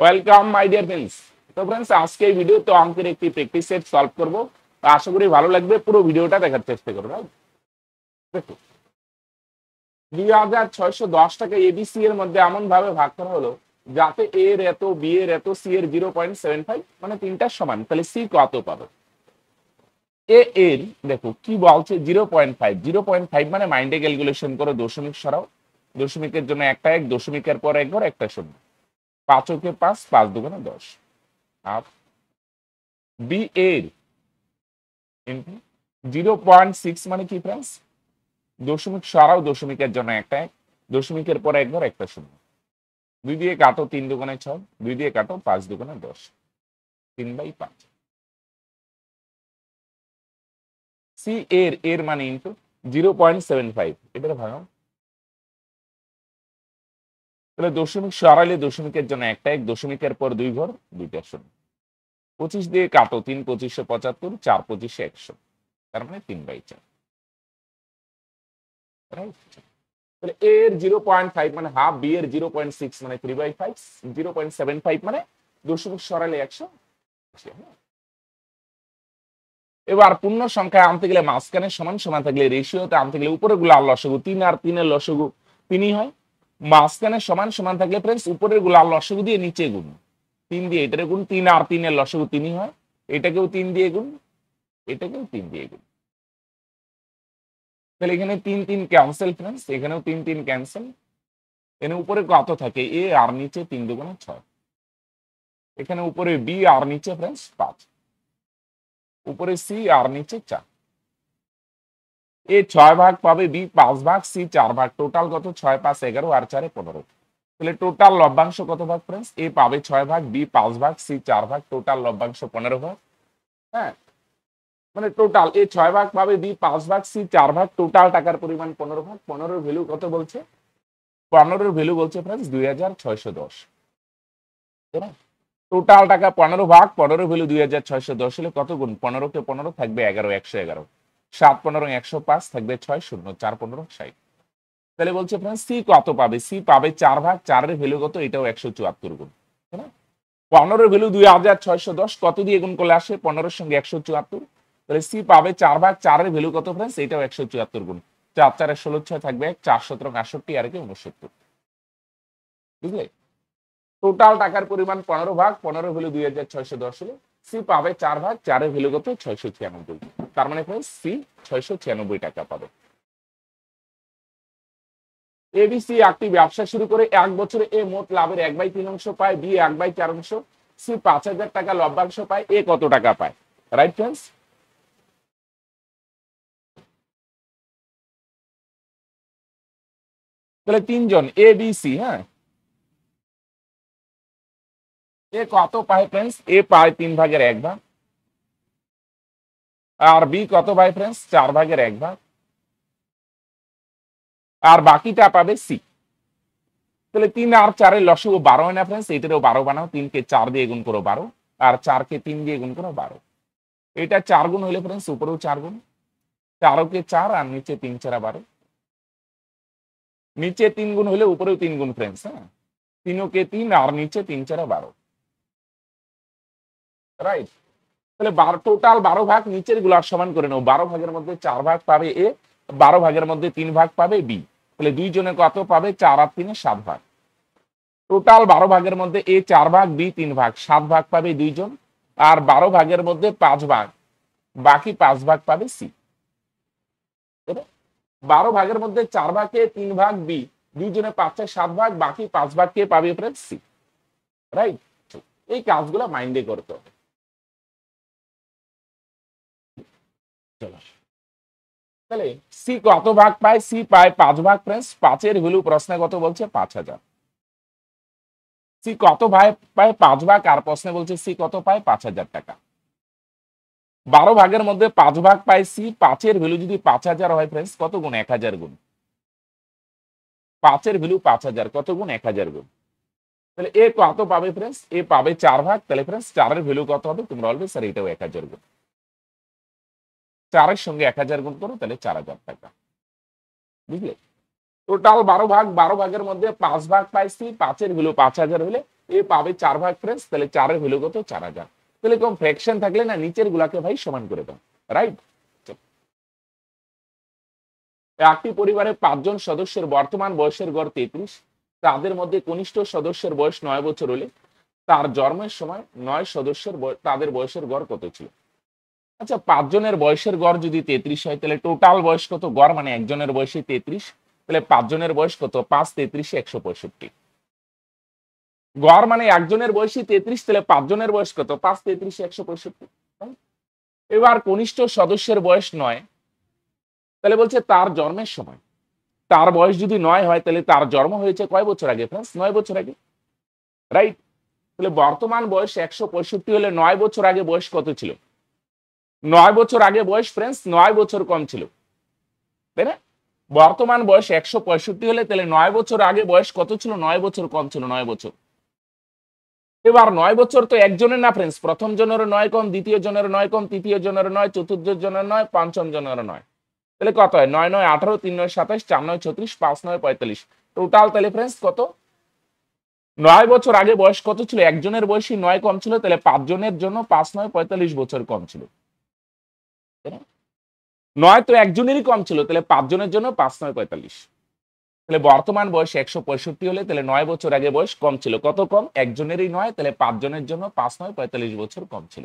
Welcome my dear friends. তো friends, আজকে এই ভিডিওতে অঙ্কের একটি প্র্যাকটিস সেট সলভ করব। আশা করি ভালো লাগবে, পুরো ভিডিওটা দেখার চেষ্টা করো। দেখো, 2610 টাকা এবিসি এর মধ্যে এমন ভাবে ভাগ করা হলো যাতে এ এর এত, বি এর এত, সি এর 0.75, মানে তিনটার সমান। তাহলে সি কত পাবে? এ এর দেখো কি বলছে, 0.5। 0.5 মানে মাইন্ডে ক্যালকুলেশন করো, দশমিক সরাও। দশমিকের জন্য একটা এক, দশমিকের পর এক ঘর একটা শূন্য। 5 ওকে 5, 5 দুগুণে 10। আর বি এর 0.6 মানে কি ফ্রেন্ডস? দশমিক সরাও, দশমিকের জন্য একটা এক, দশমিকের পর এক ঘর একটা শূন্য। 2 দিয়ে কাটো, 3 দুগুণে 6, 2 দিয়ে কাটো, 5 দুগুণে 10, 3/5। সি এর এর মানে ইন্টু 0.75, এটা ভাঙাও। তাহলে দশমিক সরাইলে দশমিকের জন্য একটা এক, দশমিকের পর দুই ঘর দুইটা শূন্য। 25 দিয়ে কাটো, 3 25 75, 4 25 100, তার মানে 3/4। তাহলে এ এর 0.5 মানে হাফ, বি এর 0.6 মানে 3/5, 0.75 মানে দশমিক সরালে 100। এবার পূর্ণ সংখ্যায় আনতে গেলে মাঝখানে সমান সমান থাকলে, রেশিওতে আনতে গেলে উপরের গুলো আর লসাগু 3 আর 3 এর লসাগু 3ই হয়। মাঝখানে সমান সমান থাকলে ফ্রেন্ডস উপরের গুলো আর লসাগু দিয়ে নিচে গুণ, 3 দিয়ে এটারে গুণ, 3 আর 3 এর লসাগু 3ই হয়। এটাকেও 3 দিয়ে গুণ, এটাকেও 3 দিয়ে গুণ। তাহলে এখানে 3 3 ক্যান্সেল ফ্রেন্ডস, এখানেও 3 3 ক্যান্সেল। এখানে উপরে কত থাকে? এ আর নিচে 3 দুগুণে 6। এখানে উপরে বি আর নিচে ফ্রেন্ডস 5, উপরে সি আর নিচে 4। এ 6 ভাগ পাবে, বি 5 ভাগ, সি 4 ভাগ। টোটাল কত? 6 5 11 আর 4 15। তাহলে টোটাল লব্ধাংশ কত ভাগ ফ্রেন্ডস? এ পাবে 6 ভাগ, বি 5 ভাগ, সি 4 ভাগ। টোটাল লব্ধাংশ 15 ভাগ। হ্যাঁ, মানে টোটাল এ 6 ভাগ পাবে, বি 5 ভাগ, সি 4 ভাগ। টোটাল টাকার পরিমাণ 15 ভাগ। 15 ভ্যালু কত বলছে? 15 ভ্যালু বলছে ফ্রেন্ডস 2610। টোটাল টাকা 15 ভাগ 15 ভ্যালু 2610 হলে কত গুণ? 15 কে 15 থাকবে 11, 111। 7 15 105 থাকবে 6 0 4 15 60। তাহলে বলছে ফ্রেন্ডস সি কত পাবে? সি পাবে 4 ভাগ 4 এর ভ্যালু কত? এটাও 174 গুণ, তাই না? 15 এর ভ্যালু 2610, কত দিয়ে গুণ করলে আসে? 15 এর সঙ্গে 174। তাহলে সি পাবে 4 ভাগ 4 এর ভ্যালু কত ফ্রেন্ডস? এটাও 174 গুণ। 4 4 16 6 থাকবে 4 17 68 আর 69। বুঝলে? টোটাল টাকার পরিমাণ 15 ভাগ 15 ভ্যালু 2610 হলে সি পাবে 4 ভাগ 4 এর ভ্যালু কত? 696। তার মানে ফ্রেন্ডস সি 696 টাকা পাবে। এবিসি একটি ব্যবসা শুরু করে 1 বছরে এ মোট লাভের 1/3 পায়, বি 1/4, সি 5000 টাকা লভ্যাংশ পায়, এ কত টাকা পায়? Right friends? তাহলে তিনজন এ বি সি, হ্যাঁ, এ কত পায় ফ্রেন্ডস? এ পায় 3 ভাগের 1 ভাগ। আর বি কত পায় ফ্রেন্ডস? 4 ভাগের 1 ভাগ। আর বাকিটা পাবে সি। তাহলে 3 আর 4 এর লসাগু 12 হয় না ফ্রেন্ডস? এটারও 12 বানাও। 3 কে 4 দিয়ে গুণ করো 12, আর 4 কে 3 দিয়ে গুণ করো 12। এটা 4 গুণ হলে ফ্রেন্ডস উপরেও 4 গুণ। 4 কে 4 আর নিচে 3 4 12। নিচে 3 গুণ হলে উপরেও 3 গুণ ফ্রেন্ডস, হ্যাঁ। 3 কে 3 আর নিচে 3 4 12। রাইট? তাহলে 12 টোটাল 12 ভাগ নিচের গুলার সমান করে নাও। 12 ভাগের মধ্যে 4 ভাগ পাবে এ, 12 ভাগের মধ্যে 3 ভাগ পাবে বি। তাহলে দুই জনে কত পাবে? 4 আর 3 7 ভাগ। টোটাল 12 ভাগের মধ্যে এ 4 ভাগ, বি 3 ভাগ, 7 ভাগ পাবে দুইজন। আর 12 ভাগের মধ্যে 5 ভাগ, বাকি 5 ভাগ পাবে সি। 12 ভাগের মধ্যে 4 ভাগে 3 ভাগ বি, দুইজনে 5 7 ভাগ, বাকি 5 ভাগ কে পাবে ফ্রেন্ডস? সি। রাইট? এই কাজগুলো মাইন্ডে করতে হবে। চলো, তাহলে সি কত ভাগ পায়? সি পায় 5 ভাগ ফ্রেন্ডস। 5 এর ভ্যালু প্রশ্নে কত বলছে? 5000। সি কত ভাগ পায়? 5 ভাগ। আর প্রশ্নে বলছে সি কত পায়? 5000 টাকা। 12 ভাগের মধ্যে 5 ভাগ পায় সি। 5 এর ভ্যালু যদি 5000 হয় ফ্রেন্ডস, কত গুণ? 1000 গুণ। 5 এর ভ্যালু 5000, কত গুণ? 1000 গুণ। তাহলে এ কত পাবে ফ্রেন্ডস? এ পাবে 4 ভাগ। তাহলে ফ্রেন্ডস 4 এর ভ্যালু কত হবে? তোমরা বলবে স্যার এটাও 1000 গুণ। 4 এর সঙ্গে 1000 গুণ করো, তাহলে 4000 টাকা। বুঝলে? টোটাল 12 ভাগ, 12 ভাগের মধ্যে 5 ভাগ পাইছি, 5 এর ভ্যালু 5000 হলে এ পাবে 4 ভাগ ফ্রেন্ডস, তাহলে 4 এর ভ্যালু কত 4000। তাহলে কম ফ্র্যাকশন থাকলে না নিচের গুলাকে ভাই সমান করে দাও, রাইট। একটি পরিবারে 5 জন সদস্যের বর্তমান বয়সের গড় 33, তাদের মধ্যে কনিষ্ঠ সদস্যের বয়স 9 বছর হলে তার জন্মের সময় 9 সদস্যের তাদের বয়সের গড় কত ছিল। আচ্ছা 5 জনের বয়সের গড় যদি 33 হয় তাহলে টোটাল বয়স কত, গড় মানে একজনের বয়সে 33, তাহলে 5 জনের বয়স কত, 5 33 165। গড় মানে একজনের বয়সী 33, তাহলে 5 জনের বয়স কত, 5 33 165। এবার কনিষ্ঠ সদস্যের বয়স 9, তাহলে বলছে তার জন্মের সময়, তার বয়স যদি 9 হয় তাহলে তার জন্ম হয়েছে কয় বছর আগে ফ্রেন্ডস, 9 বছর আগে, রাইট। তাহলে বর্তমান বয়স 165 হলে 9 বছর আগে বয়স কত ছিল, 9 বছর আগে বয়স ফ্রেন্ডস 9 বছর কম ছিল, তাই না। বর্তমান বয়স 165 হলে তাহলে 9 বছর আগে বয়স কত ছিল, 9 বছর কম ছিল, 9 বছর। এবার 9 বছর তো একজনের না ফ্রেন্ডস, প্রথম জনের 9 কম, দ্বিতীয় জনের 9 কম, তৃতীয় জনের 9, চতুর্থ জনের 9, পঞ্চম জনের 9, তাহলে কত হয়, 9 9 18, 3 9 27, 4 9 36, 5 9 45, টোটাল তাহলে ফ্রেন্ডস কত, 9 বছর আগে বয়স কত ছিল, একজনের বয়সী 9 কম ছিল, তাহলে 5 জনের জন্য 5 9 45 বছর কম ছিল, তাই না। 9 তো একজনেরই কম ছিল, তাহলে 5 জনের জন্য 5 9 45, তাহলে বর্তমান বয়স 165 হলে তাহলে 9 বছর আগে বয়স কম ছিল, কত কম, একজনেরই 9, তাহলে 5 জনের জন্য 5 9 45 বছর কম ছিল,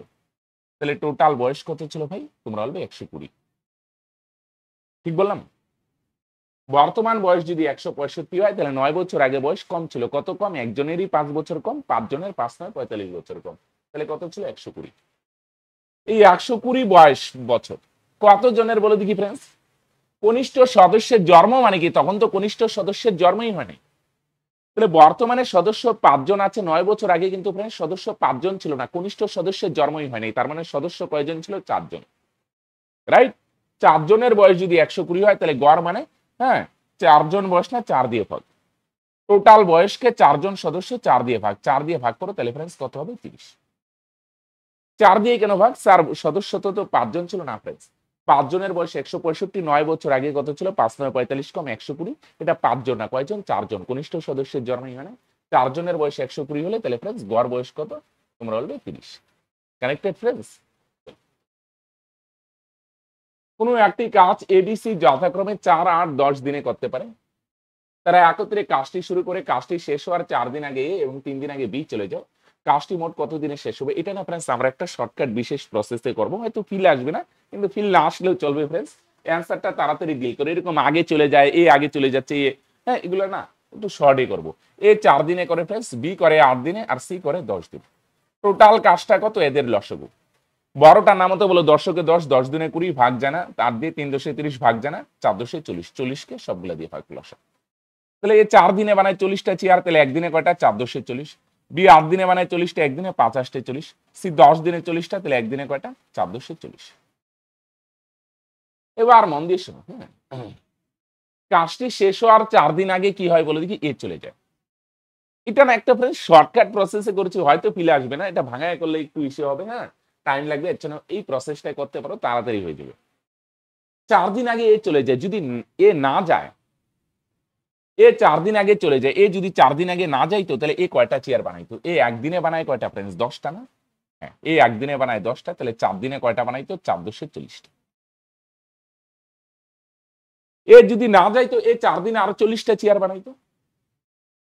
তাহলে টোটাল বয়স কত ছিল ভাই, তোমরা বলবে 120। ঠিক বললাম। বর্তমান বয়স যদি 165 হয় তাহলে 9 বছর আগে বয়স কম ছিল, কত কম, একজনেরই 5 বছর কম, 5 জনের 5 9 45 বছর কম, তাহলে কত ছিল 120। এই 120 বয়স বছর কত জনের বলে দেখি ফ্রেন্ডস, কনিষ্ঠ সদস্যের জন্ম মানে কি, তখন তো কনিষ্ঠ সদস্যের জন্মই হয়নি, তাহলে বর্তমানে সদস্য 5 জন আছে, 9 বছর আগে কিন্তু ফ্রেন্ডস সদস্য 5 জন ছিল না, কনিষ্ঠ সদস্যের জন্মই হয়নি, তার মানে সদস্য কয়জন ছিল, 4 জন, রাইট। 4 জনের বয়স যদি 120 হয় তাহলে গড় মানে, হ্যাঁ 4 জন বয়স না 4 দিয়ে ভাগ, টোটাল বয়সকে 4 জন সদস্য 4 দিয়ে ভাগ, 4 দিয়ে ভাগ করো তাহলে ফ্রেন্ডস কত হবে, 30। 4 দিয়ে কেন ভাগ, 4 সদস্য তো 5 জন ছিল না ফ্রেন্ডস, 5 জনের বয়স 165, 9 বছর আগে কত ছিল, 5 9 45 কম 120, এটা 5 জন না কয়জন, 4 জন, কনিষ্ঠ সদস্যের জন্মই হয় না, 4 জনের বয়স 120 হলে তাহলে ফ্রেন্ডস গড় বয়স কত, তোমরা বলবে 30। Connected friends. কোনো একটি কাজ এবিসি যথাক্রমে 4 8 10 দিনে করতে পারে, তারা একত্রে কাজটি শুরু করে কাজটি শেষ হওয়ার 4 দিন আগে এ এবং 3 দিন আগে বি চলে যাও, কাজটি মোট কত দিনে শেষ হবে। এটা না ফ্রেন্ডস আমরা একটা শর্টকাট বিশেষ প্রসেসে করব, হয়তো ফিল আসবে না, কিন্তু ফিল না আসলেও চলবে ফ্রেন্ডস, অ্যান্সারটা তাড়াতাড়ি ডিল করে, এরকম আগে চলে যায়, এ আগে চলে যাচ্ছে, এ, হ্যাঁ এগুলো না একটু শর্টই করব। এ 4 দিনে করে ফ্রেন্ডস, বি করে 8 দিনে, আর সি করে 10 দিন। টোটাল কাজটা কত, এদের লসগু। বড়টা নামতে বলো 10কে 10, 10 দিনে 20 ভাগ জানা, 8 দিয়ে 3 10 30 ভাগ জানা, 4 10 40, 40কে সবগুলা দিয়ে ভাগ লসা। তাহলে এই 4 দিনে বানায় 40টা চেয়ার, তাহলে একদিনে কয়টা, 4 10 40। বি 8 দিনে বানায় 40টা, একদিনে 5 8 40। সি 10 দিনে 40টা, তাহলে একদিনে কয়টা, 4 10 40। এবার মন দিয়ে শোনো, হ্যাঁ কাজটি শেষ হওয়ার 4 দিন আগে কি হয় বলে দেখি, এ চলে যায়। এটা না একটা ফ্রেন্ড শর্টকাট প্রসেসে করেছি, হয়তো ফিলে আসবে না, এটা ভাঙায় করলে একটু ইস্যু হবে, হ্যাঁ টাইম লাগবে, এর জন্য এই প্রসেসটা করতে পারো, তাড়াতাড়ি হয়ে যাবে। 4 দিন আগে এ চলে যায়, যদি এ না যায়, এ 4 দিন আগে চলে যায়, এ যদি 4 দিন আগে না যাইতো তাহলে এ কয়টা চেয়ার বানাইতো, এ একদিনে বানায় কয়টা ফ্রেন্ডস, 10টা না, হ্যাঁ এ একদিনে বানায় 10টা, তাহলে 4 দিনে কয়টা বানাইতো, 4 10 40টা। এ যদি না যাইতো, এ 4 দিনে আরো 40টা চেয়ার বানাইতো।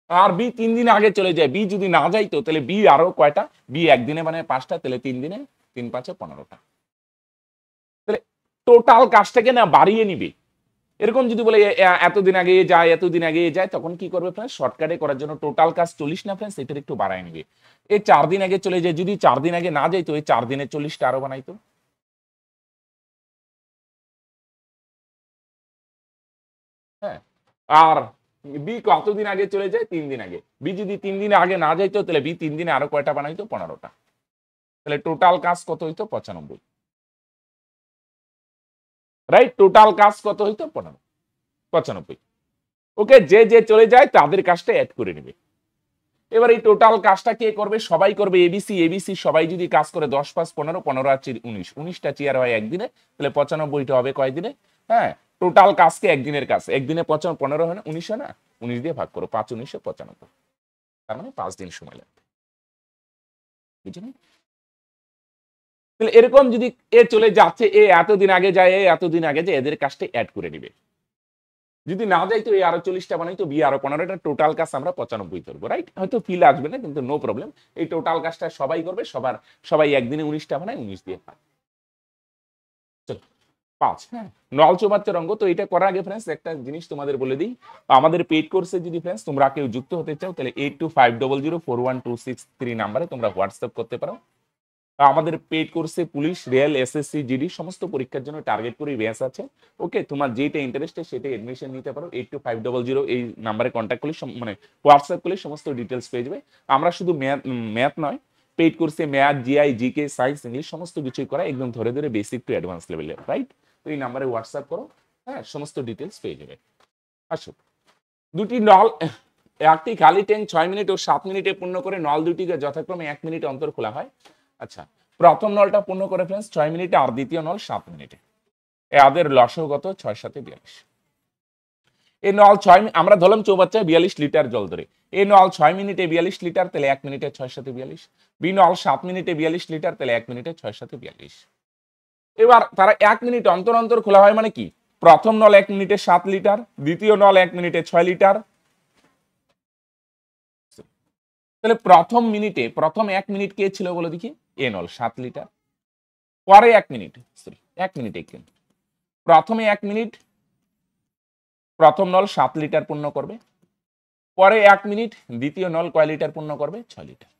আর বি 3 দিন আগে চলে যায়, বি যদি না যাইতো তাহলে বি আরো কয়টা, বি একদিনে বানায় 5টা, তাহলে 3 দিনে 3 5 15টা। তাহলে টোটাল কাজটাকে না বাড়িয়ে নিবে, এরকম যদি বলে এতদিন আগে যায়, এতদিন আগে যায়, তখন কি করবে ফ্রেন্ডস, শর্টকাটে করার জন্য টোটাল কাজ 40 না ফ্রেন্ডস, এটার একটু বাড়ায় নিবে। এই 4 দিন আগে চলে যায়, যদি 4 দিন আগে না যাইতো, এই 4 দিনে 40টা আরো বানাইতো। হ্যাঁ আর বি কতদিন আগে চলে যায়, 3 দিন আগে, বি যদি 3 দিন আগে না যাইতো তাহলে বি 3 দিনে আরো কয়টা বানাইতো, 15টা। তাহলে টোটাল কাজ কত হইতো, 95। রাইট, টোটাল কাজ কত হইতো, 95। ওকে, যে যে চলে যায় তাদের কাজটা অ্যাড করে নেবে। এবার এই টোটাল কাজটা কে করবে, সবাই করবে, এবিসি এবিসি সবাই যদি কাজ করে 10 5 15, 15 আর 19, 19টা চেয়ার হয় একদিনে, তাহলে 95টা হবে কয়দিনে, হ্যাঁ টোটাল কাজকে একদিনের কাজ, একদিনে 15 হয় না, 19 হয় না, 19 দিয়ে ভাগ করো, 5 19 95, তার মানে 5 দিন সময় লাগবে। বুঝলেন? তাহলে এরকম যদি এ চলে যাচ্ছে, এ এতদিন আগে যায়, এ এতদিন আগে যায়, এদের কাজটা অ্যাড করে নিবে। যদি না যাই তো এই আরো 40টা বানাই তো বি আরো 15টা, টোটাল কাজ আমরা 95 করবো, রাইট? হয়তো ফিল আসবে না, কিন্তু নো প্রবলেম। এই টোটাল কাজটা সবাই করবে, সবাই একদিনে 19টা বানায়, 19 দিয়ে পায়। চলো 5, হ্যাঁ, নল চৌমাত্রার অঙ্ক। তো এটা করার আগে ফ্রেন্ডস একটা জিনিস তোমাদের বলে দিই, আমাদের পেইড কোর্সে যদি ফ্রেন্ডস তোমরা কেউ যুক্ত হতে চাও, তাহলে 8250041263 নাম্বারে তোমরা হোয়াটসঅ্যাপ করতে পারো। আমাদের পেইড কোর্সে পুলিশ, রেল, এসএসসি, জিডি সমস্ত পরীক্ষার জন্য টার্গেট করে ব্যাচ আছে। ওকে, তোমার যেটা ইন্টারেস্টে সেটা এডমিশন নিতে পারো। 8250 এই নাম্বারে কন্ট্যাক্ট করলে, মানে হোয়াটসঅ্যাপ করলে সমস্ত ডিটেলস পেয়ে যাবে। আমরা শুধু ম্যাথ নয়, পেইড কোর্সে math, GI, GK, science, English সমস্ত কিছুই করা, একদম ধরে ধরে বেসিক টু অ্যাডভান্স লেভেলে, রাইট? তো এই নাম্বারে হোয়াটসঅ্যাপ করো, হ্যাঁ, সমস্ত ডিটেলস পেয়ে যাবে। আসো, দুটি নল, একটি খালি ট্যাঙ্ক 6 মিনিট ও 7 মিনিটে পূর্ণ করে নল দুটিকে যথাক্রমে 1 মিনিট অন্তর খোলা হয়। আচ্ছা, প্রথম নলটা পূর্ণ করে ফ্রেন্ডস 6 মিনিটে, আর দ্বিতীয় নল 7 মিনিটে। এদের লসও কত? 6 7 42। এই নল 6, আমরা ধরলাম চৌবাচ্চায় 42 লিটার জল ধরে। এই নল 6 মিনিটে 42 লিটার, তাহলে 1 মিনিটে 6 7 42। বি নল 7 মিনিটে 42 লিটার, তাহলে 1 মিনিটে 6 7 42। এবার তারা 1 মিনিট অন্তর অন্তর খোলা হয়, মানে কি? প্রথম নল 1 মিনিটে 7 লিটার, দ্বিতীয় নল 1 মিনিটে 6 লিটার। তাহলে প্রথম 1 মিনিট কে ছিল বলে দেখি? এ নল 7 লিটার। পরে 1 মিনিট, সরি 1 মিনিট, প্রথমে 1 মিনিট প্রথম নল 7 লিটার পূর্ণ করবে, পরে 1 মিনিট দ্বিতীয় নল কয় লিটার পূর্ণ করবে? 6 লিটার।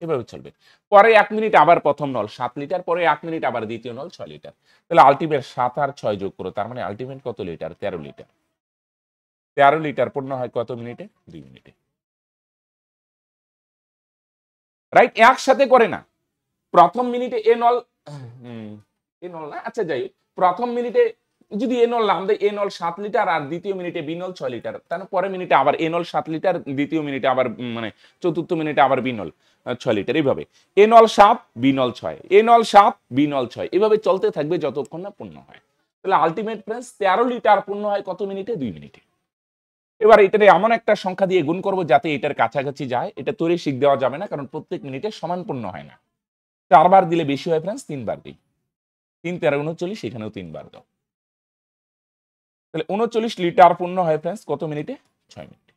এভাবে চলবে। পরে 1 মিনিট আবার প্রথম নল 7 লিটার, পরে 1 মিনিট আবার দ্বিতীয় নল 6 লিটার। তাহলে আলটিমেট 7 আর 6 যোগ করো, তার মানে আলটিমেট কত লিটার? 13 লিটার। 13 লিটার পূর্ণ হয় কত মিনিটে? 2 মিনিটে, রাইট? একসাথে করে না, প্রথম মিনিটে এ নল, না, আচ্ছা যাই হোক, প্রথম মিনিটে যদি এ নল নাম দেয়, এ নল 7 লিটার, আর দ্বিতীয় মিনিটে বি নল 6 লিটার, তাহলে পরের মিনিটে আবার এ নল 7 লিটার, দ্বিতীয় মিনিটে আবার মানে চতুর্থ মিনিটে আবার বি নল 6 লিটার। এইভাবে এ নল 7 বি নল 6, এ নল 7 বি নল 6, এভাবে চলতে থাকবে যতক্ষণ না পূর্ণ হয়। তাহলে আলটিমেট ফ্রেন্ডস 13 লিটার পূর্ণ হয় কত মিনিটে? 2 মিনিটে। এবার এটারে এমন একটা সংখ্যা দিয়ে গুণ করবো যাতে এটার কাছাকাছি যায়। এটা তৈরি শিখ দেওয়া যাবে না, কারণ প্রত্যেক মিনিটে সমান পূর্ণ হয় না। 4 বার দিলে বেশি হয় ফ্রেন্ডস, 3 বার দিই। 3 13 39, এখানেও 3 বার দাও। তাহলে 39 লিটার পূর্ণ হয় ফ্রেন্ডস কত মিনিটে? 6 মিনিটে।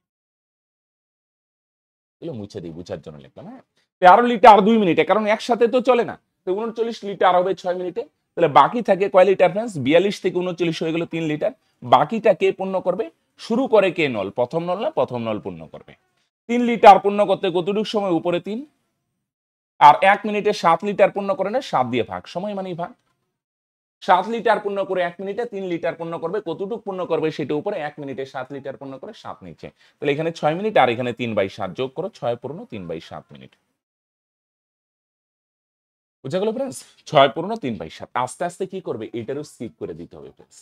এগুলো মুছে দিই, বুঝার জন্য লিখলাম, হ্যাঁ। 13 লিটার 2 মিনিটে, কারণ একসাথে তো চলে না। তো 39 লিটার হবে 6 মিনিটে। তাহলে বাকি থাকে কয় লিটার ফ্রেন্ডস? 42 থেকে 39 হয়ে গেল 3 লিটার। বাকিটা কে পূর্ণ করবে? শুরু করে কে নল? প্রথম নল না? প্রথম নল পূর্ণ করবে। 3 লিটার পূর্ণ করতে কতটুকু সময়? উপরে 3। আর 1 মিনিটে 7 লিটার পূর্ণ করে না, 7 দিয়ে ভাগ, সময় মানেই ভাগ। 7 লিটার পূর্ণ করে 1 মিনিটে 3 লিটার পূর্ণ করবে, কতটুকু পূর্ণ করবে সেটা উপরে। 1 মিনিটে 7 লিটার পূর্ণ করে 7 নিচে। তাহলে এখানে 6 মিনিট, আর এখানে 3/7 যোগ করো, 6 পূর্ণ 3/7 মিনিট। বুঝা গেল ফ্রেন্ডস? 6 পূর্ণ 3/7। আস্তে আস্তে কি করবে? এটারও স্কিপ করে দিতে হবে ফ্রেন্ডস,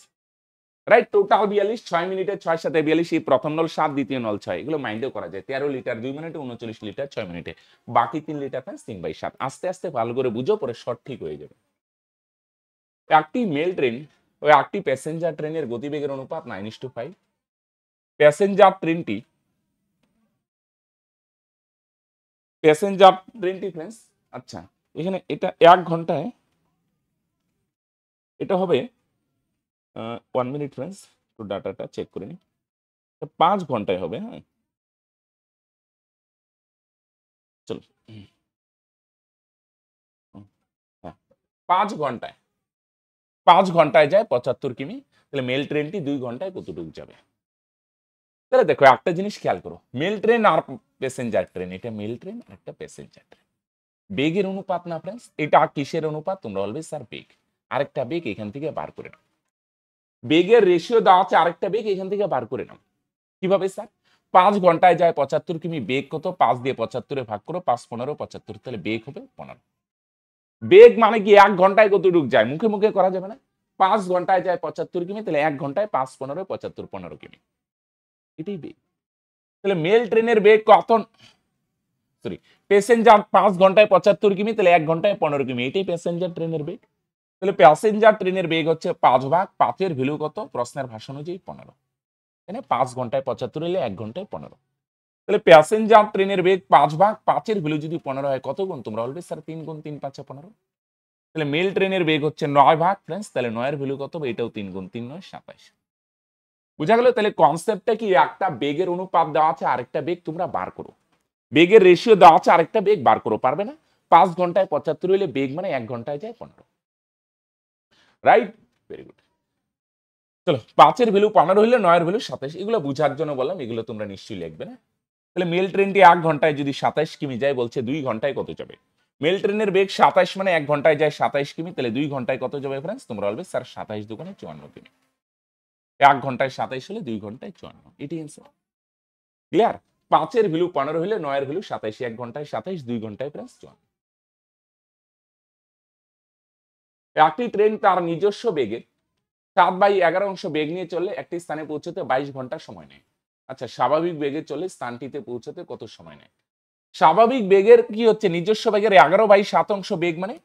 রাইট? টোটাল 42, 6 মিনিটে 6 7 42, এই প্রথম নল 7, দ্বিতীয় নল 6, এগুলো মাইন্ডও করা যায়। 13 লিটার 2 মিনিটে, 39 লিটার 6 মিনিটে, বাকি 3 লিটার ফ্রেন্ডস 3/7। আস্তে আস্তে ভালো করে বুঝো, পরে শর্ট ঠিক হয়ে যাবে। একটি মেল ট্রেন ও একটি প্যাসেঞ্জার ট্রেনের গতিবেগের অনুপাত 9:5। প্যাসেঞ্জার ট্রেনটি ফ্রেন্ডস, আচ্ছা, এখানে এটা 1 ঘন্টায়, এটা হবে 1 মিনিট ফ্রেন্ডস, একটু ডাটাটা চেক করে নিই। 5 ঘন্টায় হবে, হ্যাঁ। চলো, হ্যাঁ, 5 ঘন্টায়, 5 ঘন্টায় যায় 75 কিমি। তাহলে মেল ট্রেনটি 2 ঘন্টায় কতটুকু যাবে? তাহলে দেখো একটা জিনিস খেয়াল করো, মেল ট্রেন আর প্যাসেঞ্জার ট্রেন, এটা মেল ট্রেন আর একটা প্যাসেঞ্জার ট্রেন, বেগের অনুপাত না ফ্রেন্ডস? এটা কিসের অনুপাত? তোমরা বলবে স্যার বেগ। আরেকটা বেগ এখান থেকে বার করে নাও, বেগের রেশিও দেওয়া আছে, আরেকটা বেগ এখান থেকে বার করে নাও। কিভাবে স্যার? 5 ঘন্টায় যায় 75 কিমি, বেগ কত? 5 দিয়ে 75 ভাগ করো, 5 15 75, তাহলে বেগ হবে 15। বেগ মানে কি? 1 ঘন্টায় কতটুকু যায়? মুখে মুখে করা যাবে না। 5 ঘন্টায় যায় 75 কিমি, তাহলে 1 ঘন্টায় 5 15 75, 15 কিমি, এটাই বেগ। তাহলে মেল ট্রেনের বেগ কত? সরি, প্যাসেঞ্জার 5 ঘন্টায় 75 কিমি, তাহলে 1 ঘন্টায় 15 কিমি, এটাই প্যাসেঞ্জার ট্রেনের বেগ। তাহলে প্যাসেঞ্জার ট্রেনের বেগ হচ্ছে 5 ভাগ 5 এর ভ্যালু কত? প্রশ্নের ভাষা অনুযায়ী 15। তাহলে 5 ঘন্টায় 75 হলে 1 ঘন্টায় 15। তাহলে প্যাসেঞ্জার ট্রেনের বেগ 5 ভাগ, 5-এর ভ্যালু যদি 15 হয় কত গুণ? তোমরা বলবে স্যার 3 গুণ 3 5 15। তাহলে মেল ট্রেনের বেগ হচ্ছে 9 ভাগ ফ্রেন্ডস, তাহলে 9-এর ভ্যালু কত হবে? এটাও 3 গুণ 3 9 27। বুঝা গেল? তাহলে কনসেপ্টটা কি? একটা বেগের অনুপাত দেওয়া আছে, আরেকটা বেগ তোমরা বার করো। বেগের রেশিও দেওয়া আছে, আরেকটা বেগ বার করো। পারবে না? 5 ঘন্টায় 75 হইলে বেগ মানে 1 ঘন্টায় যায় 15। রাইট? Very good. চলো, 5-এর ভ্যালু 15 হইলে 9-এর ভ্যালু 27। এগুলো বুঝার জন্য বললাম, এগুলো তোমরা নিশ্চয়ই লিখবে না? তাহলে মেল ট্রেনটি 1 ঘন্টায় যদি 27 কিমি যায়, বলছে 2 ঘন্টায় কত যাবে? মেল ট্রেনের বেগ 27 মানে 1 ঘন্টায় যায় 27 কিমি, তাহলে 2 ঘন্টায় কত যাবে ফ্রেন্ডস? তোমরা বলবে স্যার 27 দুগুণে 54 কিমি। 1 ঘন্টায় 27 হলে 2 ঘন্টায় 54। এটি অ্যান্সার। ক্লিয়ার? 5-এর ভ্যালু 15 হলে 9-এর ভ্যালু 27। 1 ঘন্টায় 27, 2 ঘন্টায় ফ্রেন্ডস 54। একটি ট্রেন তার নিজস্ব বেগে 7/11 অংশ বেগ নিয়ে চললে একটি স্থানে পৌঁছতে 22 ঘন্টা সময় নেয়। আচ্ছা, স্বাভাবিক বেগে চলে স্থানটিতে পৌঁছতে কত সময় নেয়? স্বাভাবিক বেগের কি হচ্ছে? নিজস্ব বেগের 11/7 অংশ বেগ মানে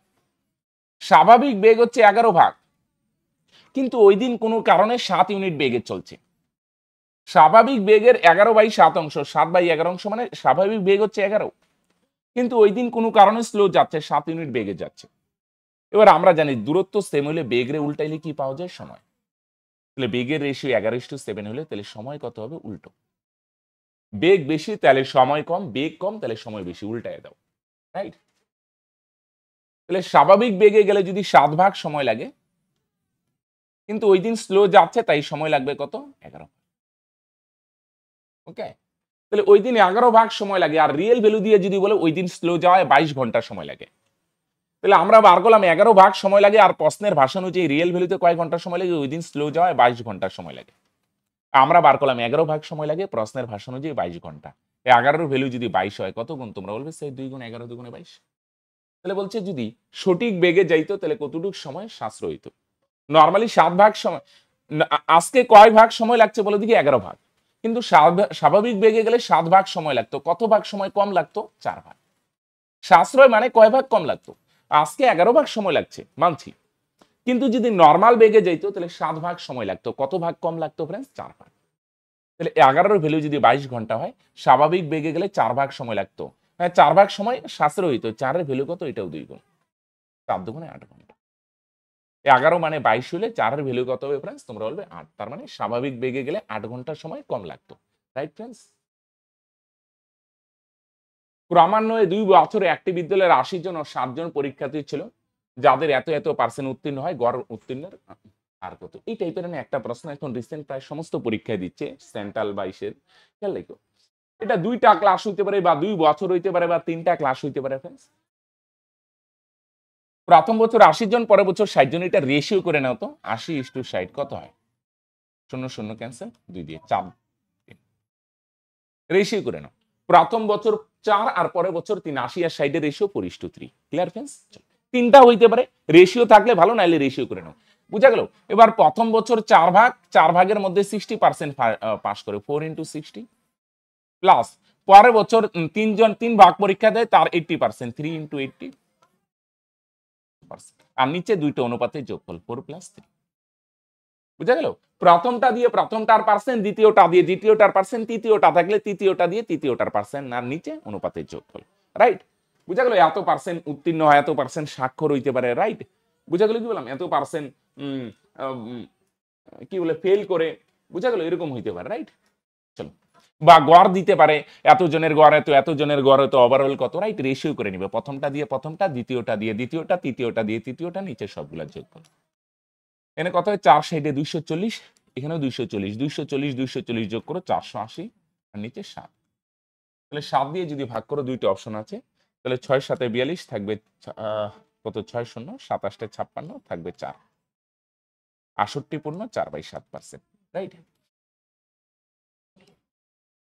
স্বাভাবিক বেগ হচ্ছে 11 ভাগ, কিন্তু ওই দিন কোনো কারণে 7 ইউনিট বেগে চলছে। স্বাভাবিক বেগের 11/7 অংশ, 7/11 অংশ মানে স্বাভাবিক বেগ হচ্ছে 11, কিন্তু ওই দিন কোনো কারণে স্লো যাচ্ছে, 7 ইউনিট বেগে যাচ্ছে। এবার আমরা জানি দূরত্ব সেম হলে বেগরে উল্টাইলে কি পাওয়া যায়? সময়। তাহলে বেগের রেশিও 11:7 হলে তাহলে সময় কত হবে? উল্টো। বেগ বেশি তাহলে সময় কম, বেগ কম তাহলে সময় বেশি, উল্টায় দাও। রাইট? তাহলে স্বাভাবিক বেগে গেলে যদি 7 ভাগ সময় লাগে, কিন্তু ওই দিন স্লো যাচ্ছে তাই সময় লাগবে কত? 11। ওকে? তাহলে ওই দিন 11 ভাগ সময় লাগে, আর রিয়েল ভ্যালু দিয়ে যদি বলে ওই দিন স্লো যাওয়ায় 22 ঘন্টা সময় লাগে। তাহলে আমরা বার করলাম 11 ভাগ সময় লাগে, আর প্রশ্নের ভাষা অনুযায়ী রিয়েল ভ্যালুতে কয় ঘন্টা সময় লাগে? ওই দিন স্লো যাওয়ায় 22 ঘন্টা সময় লাগে। আমরা বার করলাম 11 ভাগ সময় লাগে, প্রশ্নের ভাষা অনুযায়ী 22 ঘন্টা। 11-এর ভ্যালু যদি 22 হয় কত গুণ? তোমরা বলবে সেই 2 গুণ 11 2 গুণে 22। তাহলে বলছে যদি সঠিক বেগে যাইতো তাহলে কতটুকু সময় সাশ্রয় হইতো? নরমালি 7 ভাগ সময়, আজকে কয় ভাগ সময় লাগছে বলে দেখি? 11 ভাগ। কিন্তু স্বাভাবিক বেগে গেলে 7 ভাগ সময় লাগতো। কত ভাগ সময় কম লাগতো? 4 ভাগ। সাশ্রয় মানে কয় ভাগ কম লাগতো? আজকে 11 ভাগ সময় লাগছে, মানছি, কিন্তু যদি নরমাল বেগে যাইতো তাহলে 7 ভাগ সময় লাগতো। কত ভাগ কম লাগতো ফ্রেন্ডস? 4 ভাগ। তাহলে 11-এর ভ্যালু যদি 22 ঘন্টা হয়, স্বাভাবিক বেগে গেলে 4 ভাগ সময় লাগতো। হ্যাঁ, 4 ভাগ সময় সাশ্রয় হইতো। 4-এর ভ্যালু কত? এটাও 2 গুণ। 4 দুগুণে 8 ঘন্টা। 11 মানে 22 হলে 4-এর ভ্যালু কত হবে ফ্রেন্ডস? তোমরা বলবে 8। তার মানে স্বাভাবিক বেগে গেলে 8 ঘন্টা সময় কম লাগতো। Right friends? ক্রমান্বয়ে 2 বছরে একটি বিদ্যালয়ের 80 জন ও 60 জন পরীক্ষার্থী ছিল, যাদের এত এত পার্সেন্ট উত্তীর্ণ হয়, গড় উত্তীর্ণের আর কত? এই টাইপের একটা প্রশ্ন এখন রিসেন্ট প্রায় সমস্ত পরীক্ষায় দিচ্ছে, সেন্ট্রাল বা ইসের। খেয়াল রাখো, এটা 2টা ক্লাস হইতে পারে, বা 2 বছর হইতে পারে, বা 3টা ক্লাস হইতে পারে ফ্রেন্ডস। প্রথম বছর 80 জন, পরের বছর 60 জন। এটা রেশিও করে নাও তো, 80:60 কত হয়? 0 0 ক্যান্সেল, 2 দিয়ে 4। রেশিও করে নাও। প্রথম বছর 4 আর পরের বছর 3। 80 আর 60 এর রেশিও 4:3। Clear friends? তিনটা হইতে পারে, রেশিও থাকলে ভালো, নাইলে রেশিও করে নাও। বুঝা গেল? এবার প্রথম বছর 4 ভাগ, 4 ভাগের মধ্যে 60% পাস করে, 4 × 60 প্লাস পরের বছর 3 জন 3 ভাগ পরীক্ষা দেয়, তার 80%, 3 × 80%। আর নিচে দুইটা অনুপাতের যোগফল 4 + 3। বুঝা গেল? প্রথমটা দিয়ে প্রথমটার পার্সেন্ট, দ্বিতীয়টা দিয়ে দ্বিতীয়টার পার্সেন্ট, তৃতীয়টা থাকলে তৃতীয়টা দিয়ে তৃতীয়টার পার্সেন্ট, আর নিচে অনুপাতের যোগফল। রাইট? বুঝা গেল? এত পার্সেন্ট উত্তীর্ণ হয়, এত পার্সেন্ট স্বাক্ষর হইতে পারে। রাইট? বুঝা গেল কি বললাম? এত পার্সেন্ট কি বলে ফেল করে। বুঝা গেল? এরকম হইতে পারে। রাইট? চলো, বা গড় দিতে পারে, এত জনের গড় এত, এত জনের গড় এত, ওভারঅল কত। রাইট? রেশিও করে নিবে, প্রথমটা দিয়ে প্রথমটা, দ্বিতীয়টা দিয়ে দ্বিতীয়টা, তৃতীয়টা দিয়ে তৃতীয়টা, নিচে সবগুলা যোগফল। এখানে কত হয়? 4 সাইডে 240, এখানেও 240, 240 240 যোগ করো 480, আর নিচে 7। তাহলে 7 দিয়ে যদি ভাগ করো, দুইটা অপশন আছে, তাহলে 6 7 42 থাকবে কত? 6 0 27 56 থাকবে 4। 68 পূর্ণ 4/7%। রাইট?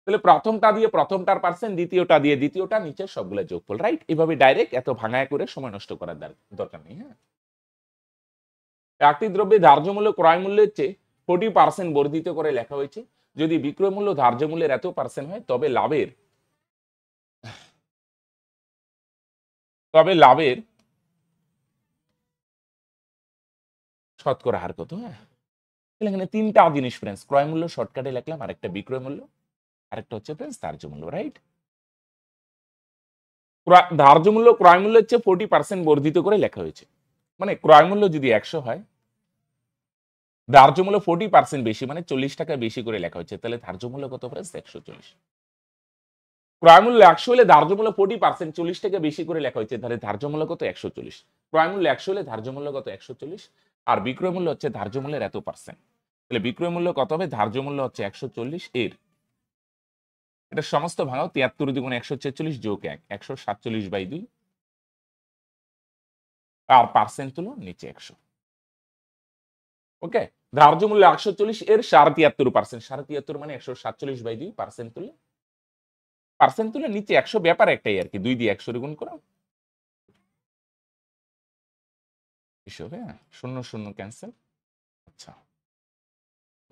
তাহলে প্রথমটা দিয়ে প্রথমটার পার্সেন্ট, দ্বিতীয়টা দিয়ে দ্বিতীয়টা, নিচে সবগুলা যোগফল। রাইট? এভাবে ডাইরেক্ট এত ভাঙায় করে সময় নষ্ট করার দরকার নেই। হ্যাঁ, একটি দ্রব্যের ধার্য মূল্য ক্রয় মূল্যের চেয়ে 40% বর্ধিত করে লেখা হয়েছে। যদি বিক্রয় মূল্য ধার্য মূল্যের এত পার্সেন্ট হয়, তবে লাভের শতকরা হার কত? হ্যাঁ, তাহলে এখানে তিনটা জিনিস ফ্রেন্ডস, ক্রয় মূল্য শর্টকাটে লিখলাম, আর একটা বিক্রয় মূল্য, আরেকটা হচ্ছে ফ্রেন্ডস ধার্য মূল্য, রাইট? ধার্য মূল্য ক্রয় মূল্যের চেয়ে 40% বর্ধিত করে লেখা হয়েছে। মানে ক্রয় মূল্য যদি 100 হয়, ধার্য মূল্য 40% বেশি, মানে 40 টাকা বেশি করে লেখা হয়েছে, তাহলে ধার্য মূল্য কত ফ্রেন্ডস? 140। ক্রয় মূল্য 100 হলে ধার্য মূল্য 40%, 40 টাকা বেশি করে লেখা হয়েছে, তাহলে ধার্য মূল্য কত? 140। ক্রয় মূল্য 100 হলে ধার্য মূল্য কত? 140। আর বিক্রয় মূল্য হচ্ছে ধার্য মূল্যের এত পার্সেন্ট, তাহলে বিক্রয় মূল্য কত হবে? ধার্য মূল্য হচ্ছে 140 এর, এটা সমস্ত ভাঙাও 73 দ্বিগুণ 146 যোগ 1, 147/2, আর পার্সেন্ট তুলো নিচে 100। ওকে, ধার্য মূল্য 140 এর 73%, 73 মানে 147/2, পার্সেন্ট তুলে নিচে 100, ব্যাপার একটাই আর কি, 2 দিয়ে 100 গুণ করো, হিসেবে 0 0 ক্যান্সেল। আচ্ছা,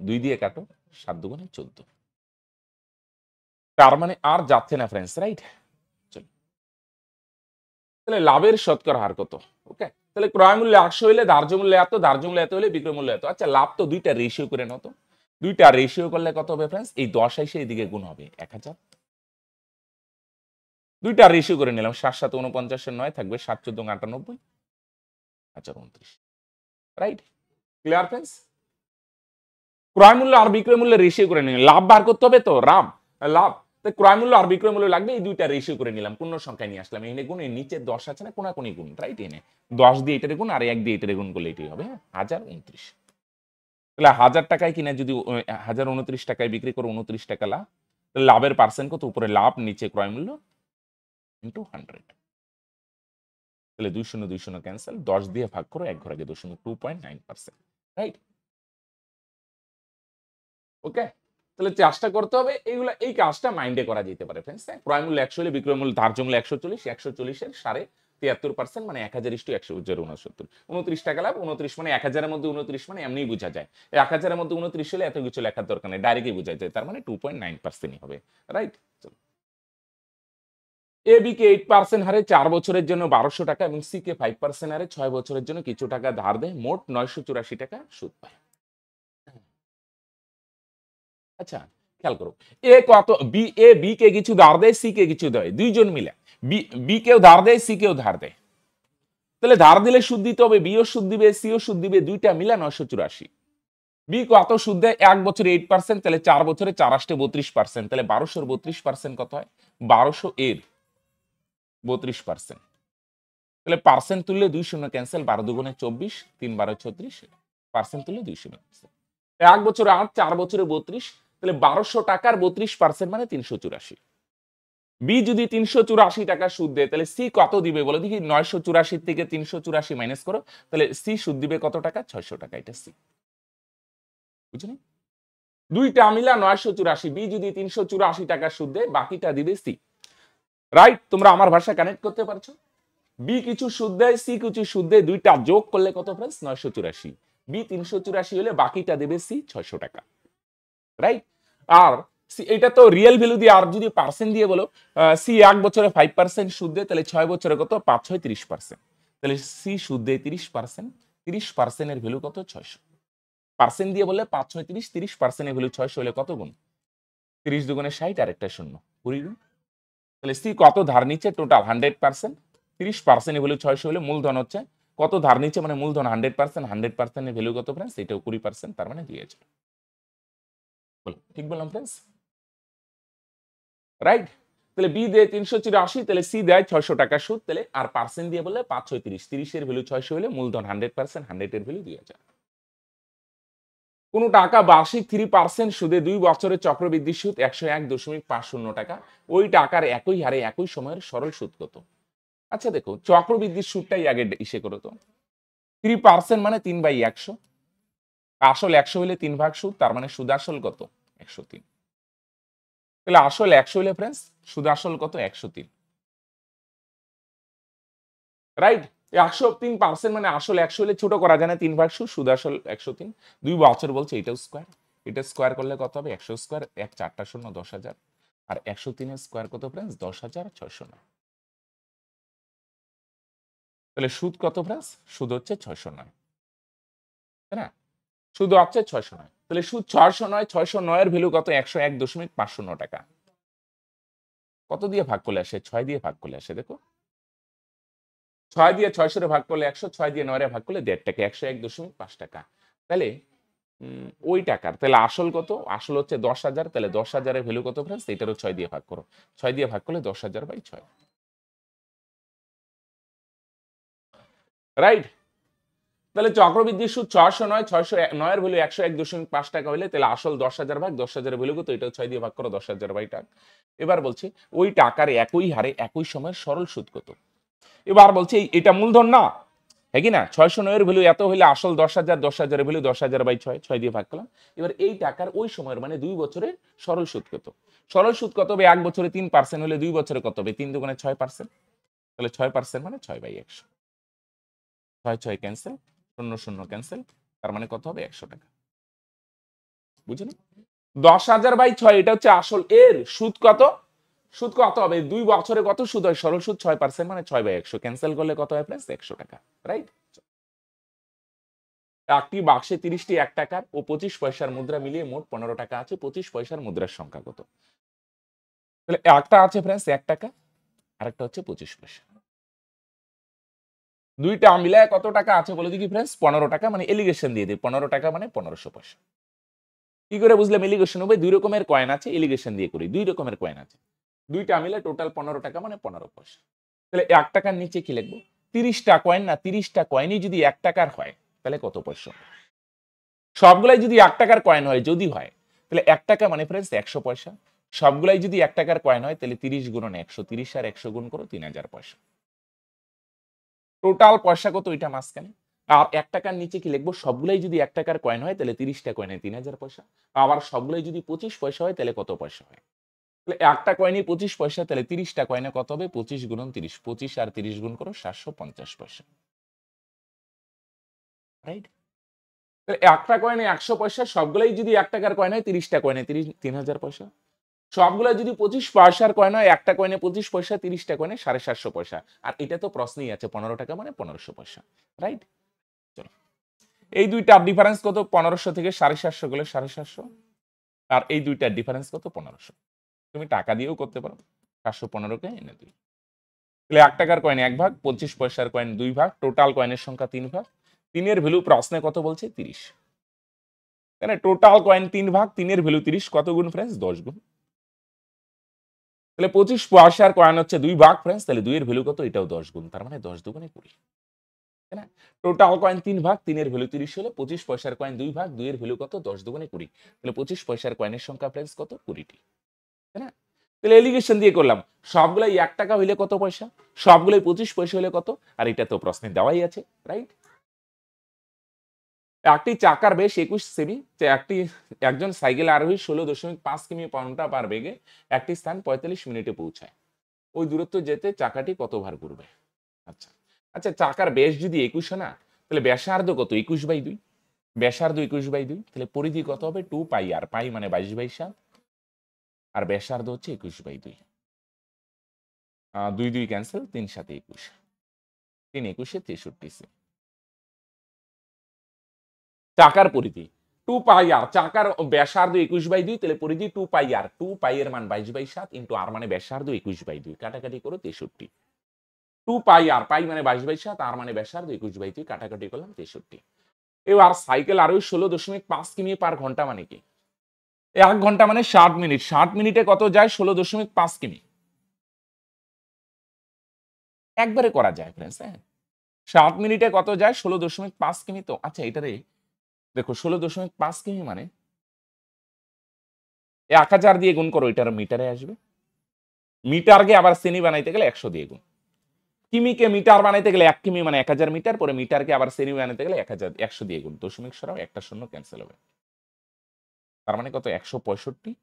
2 দিয়ে কাটো, 7 দুগুণে 14, তার মানে আর যাচ্ছে না ফ্রেন্ডস, রাইট? চলো, তাহলে লাভের শতকরা হার কত? ওকে, তাহলে ক্রয় মূল্য 100 হলে ধার্য মূল্য এত, ধার্য মূল্য এত হলে বিক্রয় মূল্য এত। আচ্ছা, লাভ তো দুইটা রেশিও করে নাও তো, দুইটা রেশিও করলে কত হবে ফ্রেন্ডস? এই 10 এসে এদিকে গুণ হবে 1000, দুইটা রেশিও করে নিলাম, 7 7 49 9 থাকবে, 7 14 98, আচ্ছা 29, রাইট? Clear friends? ক্রয় মূল্য আর বিক্রয় মূল্য রেশিও করে নিলাম, লাভ বার করতে হবে তো, লাভ, তো ক্রয় মূল্য আর বিক্রয় মূল্য লাগবে, এই দুইটা রেশিও করে নিলাম, পূর্ণ সংখ্যায় নিয়ে আসলাম, এনে গুণ, এর নিচে 10 আছে না, কোনাকুনি গুণ, রাইট? এনে 10 দিয়ে এটারে গুণ আর 1 দিয়ে এটারে গুণ করলে এটাই হবে 1029। তাহলে 1000 টাকায় কিনে যদি 1029 টাকায় বিক্রি করে 29 টাকা লাভ, তাহলে লাভের পার্সেন্ট কত? উপরে লাভ, নিচে ক্রয় মূল্য ইন্টু 100, তাহলে 2 0 2 0 ক্যান্সেল, 10 দিয়ে ভাগ করো, এক ঘরে 2.9%, রাইট? ওকে, তাহলে চেষ্টা করতে হবে এইগুলা, এই কাজটা মাইন্ডে করা যেতে পারে ফ্রেন্ডস। ক্রয় মূল্য 100 হলে বিক্রয় মূল্য ধার্য মূল্য 140, 140 এর 73%, মানে 1000:169, 29 টাকা লাভ, 29 মানে 1000 এর মধ্যে 29 মানে এমনিই বোঝা যায়, 1000 এর মধ্যে 29 হলে এত কিছু লেখার দরকার নেই, ডাইরেক্টই বোঝা যায়, তার মানে 2.9%ই হবে, রাইট? এ বি কে 8% হারে 4 বছরের জন্য 1200 টাকা এবং সি কে 5% হারে 6 বছরের জন্য কিছু টাকা ধার দেয়, মোট 984 টাকা সুদ পায়। আচ্ছা, খেয়াল করো, বি কে কিছু ধার দেয়, সি কে কিছু দেয়, দুইজন মিলে, বি কেও ধার দেয়, সি কেও ধার দেয়, তাহলে ধার দিলে সুদ দিতে হবে, বিও সুদ দিবে, সিও সুদ দিবে, দুইটা মিলে 984। বি কত সুদ দেয়? 1 বছরে 8%, তাহলে 4 বছরে 4 8 32%, তাহলে 1200 এর 32% কত হয়? 1200 এর 32%, তাহলে পার্সেন্ট তুললে 2 0 ক্যান্সেল, 12 দুগুণে 24, 3 12 36, পার্সেন্ট তুললে 2 0 ক্যান্সেল, 1 বছরে 8, 4 বছরে 32, তাহলে 1200 টাকার 32% মানে 384। বি যদি 384 টাকা সুদ দেয়, তাহলে সি কত দিবে বলো দেখি? 984 থেকে 384 মাইনাস করো, তাহলে সি সুদ দিবে কত টাকা? 600 টাকা, এটা সি, বুঝলি? দুইটা মিলা 984, বি যদি 384 টাকা সুদ দেয়, বাকিটা দিবে সি, রাইট? তোমরা আমার ভাষা কানেক্ট করতে পারছো? বি কিছু সুদ দেয়, সি কিছু সুদ দেয়, দুইটা যোগ করলে কত ফ্রেন্ডস? 984। বি 384 হলে বাকিটা দেবে সি 600 টাকা, রাইট? আর এটা তো রিয়েল ভ্যালু দিয়ে, আর যদি পার্সেন্ট দিয়ে বলো, সি 1 বছরে 5% সুদ দেয়, তাহলে 6 বছরে কত? 5 6 30%, তাহলে সি সুদ দেয় 30%, 30% এর ভ্যালু কত? 600। পার্সেন্ট দিয়ে বললে 5 6 30, 30% এর ভ্যালু 600 হলে কত গুণ? 30 দুগুণে 60 আর একটা শূন্য, 20 গুণ। তাহলে সি কত ধার নিচ্ছে? টোটাল 100%, 30% এর ভ্যালু 600 হলে মূলধন হচ্ছে কত ধার নিচ্ছে, মানে মূলধন 100%, 100% এর ভ্যালু কত ফ্রেন্ডস? এটাও 20%, তার মানে 2000। বলো ঠিক বললাম ফ্রেন্ডস, রাইট? তাহলে বি দেয় 384, তাহলে সি দেয় 600 টাকা সুদ, তাহলে আর পার্সেন্ট দিয়ে বললে 5 6 30, 30 এর ভ্যালু 600 হলে মূলধন 100%, 100 এর ভ্যালু 2000। কোন টাকা বার্ষিক 3% সুদে 2 বছরের চক্রবৃদ্ধি সুদ 101.50 টাকা, ওই টাকার একই হারে একই সময়ের সরল সুদ কত? আচ্ছা দেখো, চক্রবৃদ্ধির সুদটাই আগে ইসে করো তো, 3% মানে 3/100, আসল 100 হলে 3 ভাগ সুদ, তার মানে সুদ আসল কত? 103। তাহলে আসল 100 হলে ফ্রেন্ডস সুদ আসল কত? 103, রাইট? 103% মানে আসল 100 হলে ছোট করা যায় না, 3 ভাগ সুদ, সুদ আসল 103, 2 বছর বলছে, এটাও স্কয়ার, এটা স্কয়ার করলে কত হবে? 100 স্কয়ার, 1 4টা শূন্য 10,000, আর 103 এর স্কয়ার কত ফ্রেন্ডস? 10,609। তাহলে সুদ কত ফ্রেন্ডস? সুদ হচ্ছে 609, তাই না? সুদ হচ্ছে 609। তাহলে সুদ 609 এর ভ্যালু কত? 101.50 টাকা। কত দিয়ে ভাগ করলে আসে? 6 দিয়ে ভাগ করলে আসে। দেখো 6 দিয়ে 600 রে ভাগ করলে 100, 6 দিয়ে 9 রে ভাগ করলে 1.5 টাকা, 101.5 টাকা। তাহলে ওই টাকার তাহলে আসল কত? আসল হচ্ছে 10,000। তাহলে 10,000 এর ভ্যালু কত ফ্রেন্ডস? এটারও 6 দিয়ে ভাগ করো। 6 দিয়ে ভাগ করলে 10,000/6, রাইট? তাহলে চক্রবৃদ্ধি সুদ 609, 609 এর ভ্যালু 101.5 টাকা হলে তাহলে আসল 10,000 ভাগ 10,000 এর ভ্যালু কত? এটাও 6 দিয়ে ভাগ করো, 10,000/টাকা। এবার বলছে ওই টাকার একই হারে একই সময়ের সরল সুদ কত? এবার বলছে এটা মূলধন না, হ্যাঁ কি না? 609 এর ভ্যালু এত হইলে আসল 10,000, 10,000 এর ভ্যালু 10,000/6, 6 দিয়ে ভাগ করলাম। এবার এই টাকার ওই সময়ের মানে 2 বছরের সরল সুদ কত? সরল সুদ কত হবে? 1 বছরে 3% হলে 2 বছরে কত হবে? 3 দুগুণে 6%। তাহলে 6% মানে 6/100। 6 6 ক্যান্সেল, 0 0 ক্যান্সেল, তার মানে কত হবে? 100 টাকা। বুঝলেন? 10,000/6 এটা হচ্ছে আসল, এর সুদ কত? সুদ কত হবে? 2 বছরে কত সুদ হয়? সরল সুদ 6% মানে 6/100। ক্যান্সেল করলে কত হয় প্লাস? 100 টাকা, রাইট? একটি বাক্সে 30টি 1 টাকার ও 25 পয়সার মুদ্রা মিলিয়ে মোট 15 টাকা আছে। 25 পয়সার মুদ্রার সংখ্যা কত? তাহলে একটা আছে ফ্রেন্ডস 1 টাকা, আরেকটা হচ্ছে 25 পয়সা। দুইটা মিলায় কত টাকা আছে বলে দেখি ফ্রেন্ডস? 15 টাকা। মানে এলিগেশন দিয়ে দিই, 15 টাকা মানে 1500 পয়সা। কি করে বুঝলাম এলিগেশন হবে? দুই রকমের কয়েন আছে, এলিগেশন দিয়ে করি। দুই রকমের কয়েন আছে, দুইটা মিলে টোটাল 15 টাকা মানে 15 পয়সা। তাহলে 1 টাকার নিচে কি লিখবো? 30টা কয়েন না, 30টা কয়েনই যদি 1 টাকার হয় তাহলে কত পয়সা? সবগুলাই যদি 1 টাকার কয়েন হয়, যদি হয়, তাহলে 1 টাকা মানে ফ্রেন্ডস 100 পয়সা। সবগুলাই যদি 1 টাকার কয়েন হয় তাহলে 30 গুণন 100, 30 আর 100 গুণ করো 3000 পয়সা। টোটাল পয়সা কত এটা মাঝখানে? আর 1 টাকার নিচে কি লিখবো? সবগুলাই যদি 1 টাকার কয়েন হয় তাহলে 30টা কয়েনে 3000 পয়সা। আবার সবগুলাই যদি 25 পয়সা হয় তাহলে কত পয়সা হয়? তাহলে একটা কয়েনই 25 পয়সা, তাহলে 30টা কয়েনে কত হবে? 25 গুণন 30, 25 আর 30 গুণ করো 750 পয়সা, রাইট? তাহলে একটা কয়েনে 100 পয়সা, সবগুলাই যদি 1 টাকার কয়েন হয়, 30টা কয়েনে 3000 পয়সা। সবগুলা যদি 25 পয়সার কয়েন হয়, একটা কয়েনে 25 পয়সা, 30টা কয়েনে 750 পয়সা। আর এটা তো প্রশ্নেই আছে 15 টাকা মানে 1500 পয়সা, রাইট? চলো, এই দুইটার ডিফারেন্স কত? 1500 থেকে 750 গেলে 750, আর এই দুইটার ডিফারেন্স কত? 1500। তুমি টাকা দিয়েও করতে পারো, 715কে এনে দিই। তাহলে 1 টাকার কয়েন 1 ভাগ, 25 পয়সার কয়েন 2 ভাগ, টোটাল কয়েনের সংখ্যা 3 ভাগ। 3 এর ভ্যালু প্রশ্নে কত বলছে? 30। মানে টোটাল কয়েন 3 ভাগ, 3 এর ভ্যালু 30, কত গুণ ফ্রেন্ডস? 10 গুণ। তাহলে 25 পয়সার কয়েন হচ্ছে 2 ভাগ ফ্রেন্ডস, তাহলে 2 এর ভ্যালু কত? এটাও 10 গুণ, তার মানে 10 দুগুণে 20, তাই না? টোটাল কয়েন 3 ভাগ, 3 এর ভ্যালু 30 হলে 25 পয়সার কয়েন 2 ভাগ, 2 এর ভ্যালু কত? 10 দুগুণে 20। তাহলে 25 পয়সার কয়েনের সংখ্যা ফ্রেন্ডস কত? 20টি, তাই না? তাহলে এলিগেশন দিয়ে করলাম, সবগুলাই 1 টাকা হইলে কত পয়সা? সবগুলাই 25 পয়সা হলে কত? আর এটা তো প্রশ্নে দেওয়াই আছে, রাইট? একটি চাকার বেশ 21 সেমি, একজন সাইকেল আরোহী 16.5 কিমি ঘন্টা পার বেগে একটি স্থান 45 মিনিটে পৌঁছায়। ওই দূরত্ব যেতে চাকাটি কতবার ঘুরবে? আচ্ছা, আচ্ছা, চাকার ব্যাস যদি 21 হয় না, তাহলে ব্যাসার্ধ কত? 21/2। ব্যাসার্ধ 21/2, তাহলে পরিধি কত হবে? 2 পাই, আর পাই মানে 22/7, আর ব্যাসার্ধ হচ্ছে 21/2। 2 2 ক্যান্সেল, 3 7 21, 3 21 63। চাকার পরিধি 2 পাই আর, চাকার ব্যাসার্ধ 21/2, তাহলে পরিধি 2 পাই আর, 2 পাই এর মান 22/7 ইন্টু আর মানে ব্যাসার্ধ 21/2, কাটাকাটি করো 63। 2 পাই আর, পাই মানে 22/7, আর মানে ব্যাসার্ধ 21/2, কাটাকাটি করলাম 63। এবার সাইকেল আরোহী 16.5 কিমি পার ঘন্টা মানে কি? 1 ঘন্টা মানে 60 মিনিট, 60 মিনিটে কত যায়? 16.5 কিমি। একবারে করা যায় ফ্রেন্ডস, হ্যাঁ। 60 মিনিটে কত যায়? 16.5 কিমি। তো আচ্ছা, এটারে দেখো 16.5 কিমি মানে 1000 দিয়ে গুণ করো, এটার মিটারে আসবে। মিটারকে আবার শ্রেণী বানাইতে গেলে 100 দিয়ে গুণ। কিমিকে মিটার বানাইতে গেলে 1 কিমি মানে 1000 মিটার, পরে মিটারকে আবার শ্রেণী বানাইতে গেলে 100 দিয়ে গুণ। দশমিক সরাও, একটা শূন্য ক্যান্সেল হবে। তার মানে কত? 165,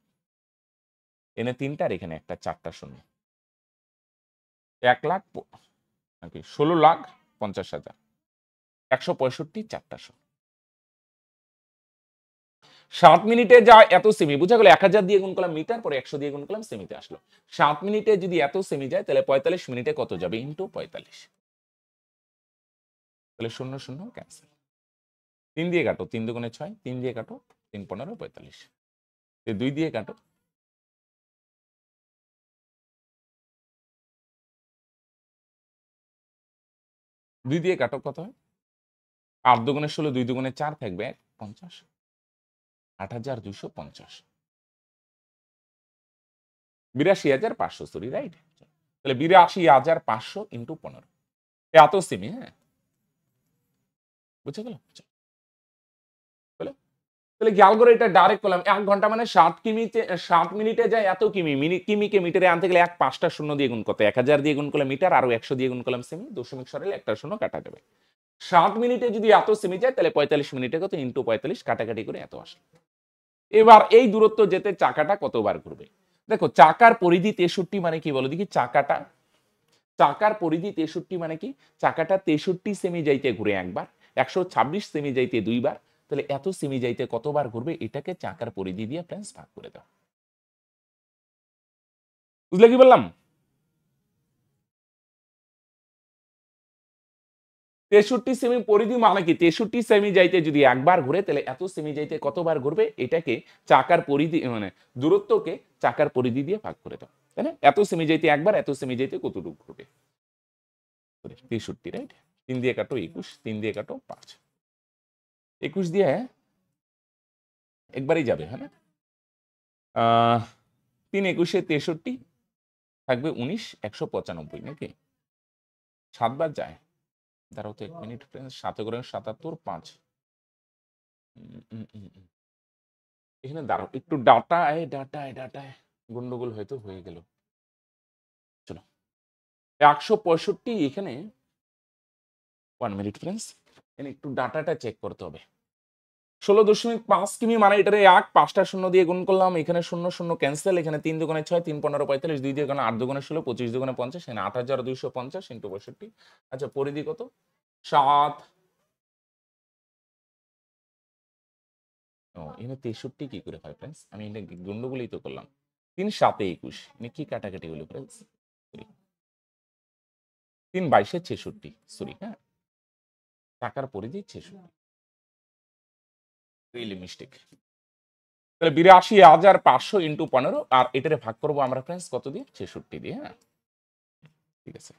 এনে 3টা আর এখানে একটা, 4টা শূন্য। 1 লাখ নাকি 16,50,000, 165, 4টা শূন্য। 7 মিনিটে যা এত সেমি, বুঝা গেল? 1000 দিয়ে গুণ করলাম মিটার, পরে 100 দিয়ে গুণ করলাম, সেমিতে আসলো। 7 মিনিটে যদি এত সেমি যায় তাহলে 45 মিনিটে কত যাবে? ইন্টু 45। তাহলে 0 0 ক্যান্সেল। 3 দিয়ে কাটো, 3 দুগুণে 6, 3 দিয়ে কাটো 3 15 45 2 দিয়ে কাটো, 2 দিয়ে কাটো কত হয়? 8 দুগুণে 16, 2 দুগুণে 4 থাকবে 50, 8250, 82,500, সরি রাইট। তাহলে 82,500 ইন্টু 15 এত সেমি, হ্যাঁ বুঝে গেল? তাহলে খেয়াল করে এটা ডাইরেক্ট করলাম 1 ঘন্টা মানে 60 মিনিটে যায় এত কিমি, কিমিকে মিটারে আনতে গেলে 5টা শূন্য দিয়ে গুণ করতে, 1000 দিয়ে গুণ করলে মিটার, আরো 100 দিয়ে গুণ করলাম সেমি, দশমিক সরালে একটা শূন্য কাটা যাবে। 60 মিনিটে যদি এত সেমি যায় তাহলে 45 মিনিটে কত ইন্টু 45 কাটাকাটি করে এত আসে। এবার এই দূরত্ব যেতে চাকাটা কতবার ঘুরবে? দেখো চাকার পরিধি 63 মানে কি বলো দেখি, চাকার পরিধি 63 মানে কি, চাকাটা 63 সেমি যাইতে ঘুরে একবার, 126 সেমি যাইতে দুইবার, তাহলে এত সেমি যাইতে কতবার ঘুরবে এটাকে চাকার পরিধি দিয়ে ফ্রেন্ডস ভাগ করে দাও। বুঝলে কি বললাম? 63 সেমি পরিধি মানে কি, 63 সেমি যাইতে যদি একবার ঘুরে তাহলে এত সেমি যাইতে কতবার ঘুরবে এটাকে চাকার পরিধি মানে দূরত্বকে চাকার পরিধি দিয়ে ভাগ করে দাও, তাই না? এত সেমি যাইতে একবার, এত সেমি যাইতে কতটুকু ঘুরবে? 63, রাইট? 3 দিয়ে কাটো 21, 3 দিয়ে কাটো 5, 21 দিয়ে একবারই যাবে, হ্যাঁ না? 3 21 63 থাকবে 19, 195 নাকি? 7 বার যায়, দাঁড়াও তো 1 মিনিট ফ্রেন্ডস, 7 করে 77, 5 এখানে দাঁড়াও একটু ডাটায় গন্ডগোল হয়তো হয়ে গেল। চলো 165 এখানে 1 মিনিট ফ্রেন্ডস, এখানে একটু ডাটাটা চেক করতে হবে। 16.5 কিমি মানে এটারে 5টা শূন্য দিয়ে গুণ করলাম, এখানে 0 0 ক্যান্সেল, এখানে 3 দুগুণে 6, 3 15 45, 2 দিয়ে 8 দুগুণে 16, 25 দুগুণে 50, এখানে 8250 ইন্টু 65। আচ্ছা পরিধি কত? 7। ও এখানে 63 কি করে হয় ফ্রেন্ডস? আমি এটা গন্ডগোলই তো করলাম। 3 7 21 মানে কি কাটাকাটি হলো ফ্রেন্ডস? সরি 3 22 66, সরি হ্যাঁ, টাকার পরিধি 66, রিয়েলি মিস্টেক। তাহলে 82,500 ইন্টু 15 আর এটারে ভাগ করবো আমরা ফ্রেন্ডস কত দিয়ে? 66 দিয়ে, হ্যাঁ ঠিক আছে।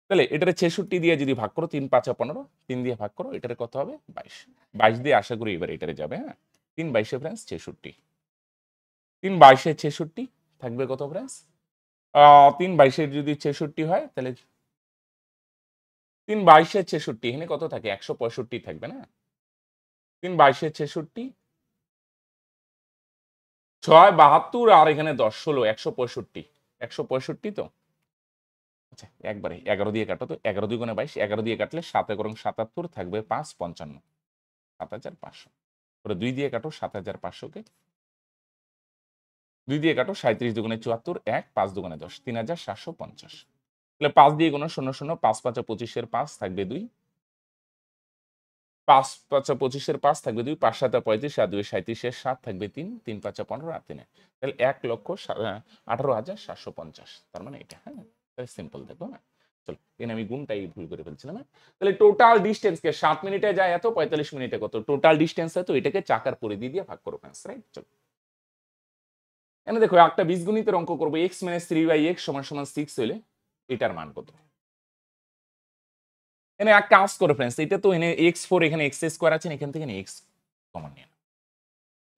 তাহলে এটারে 66 দিয়ে যদি ভাগ করো, 3 5 15, 3 দিয়ে ভাগ করো, এটারে কত হবে? 22, 22 দিয়ে আশা করি এবার এটারে যাবে, হ্যাঁ 3 22 ফ্রেন্ডস 66, 3 22 66 থাকবে কত ফ্রেন্ডস? 3 22 যদি 66 হয় তাহলে 3 22 66 এখানে কত থাকে? 165 থাকবে না? 3 22 66, 6 72 আর এখানে 10 16, 165, 165 তো। আচ্ছা একবারে 11 দিয়ে কাটো তো, 11 2 গুণে 22, 11 দিয়ে কাটলে 7 এবং 77 থাকবে 5 55, 7500। ওটা 2 দিয়ে কাটো 7500 কে, 2 দিয়ে কাটো 37 দুগুণে 74, 1 5 দুগুণে 10, 3750। তাহলে 5 দিয়ে গুণ 0 0, 5 5 25 এর 5 থাকবে 2, 5 5 25 এর 5 থাকবে 2, 5 7 35 আর 2 37 এর 7 থাকবে 3, 3 5 15 আর 3, তাহলে 1,18,750, তার মানে এটা, হ্যাঁ সিম্পল দেখো না। চলো এখানে আমি গুণটাই ভুল করে ফেলছিলাম, হ্যাঁ তাহলে টোটাল ডিস্টেন্স কে 7 মিনিটে যায় এত, 45 মিনিটে কত টোটাল ডিস্টেন্স এত, এটাকে চাকার পরিধি দিয়ে ভাগ করো ফ্রেন্ডস, রাইট? চলো এখানে দেখো একটা বীজগণিতের অঙ্ক করবো, x - 3/x = 6 হলে এটার মান কত? এখানে এক কাজ করে ফ্রেন্ডস, এটা তো এখানে x4, এখানে x² আছে, এখান থেকে x কমন নিয়ে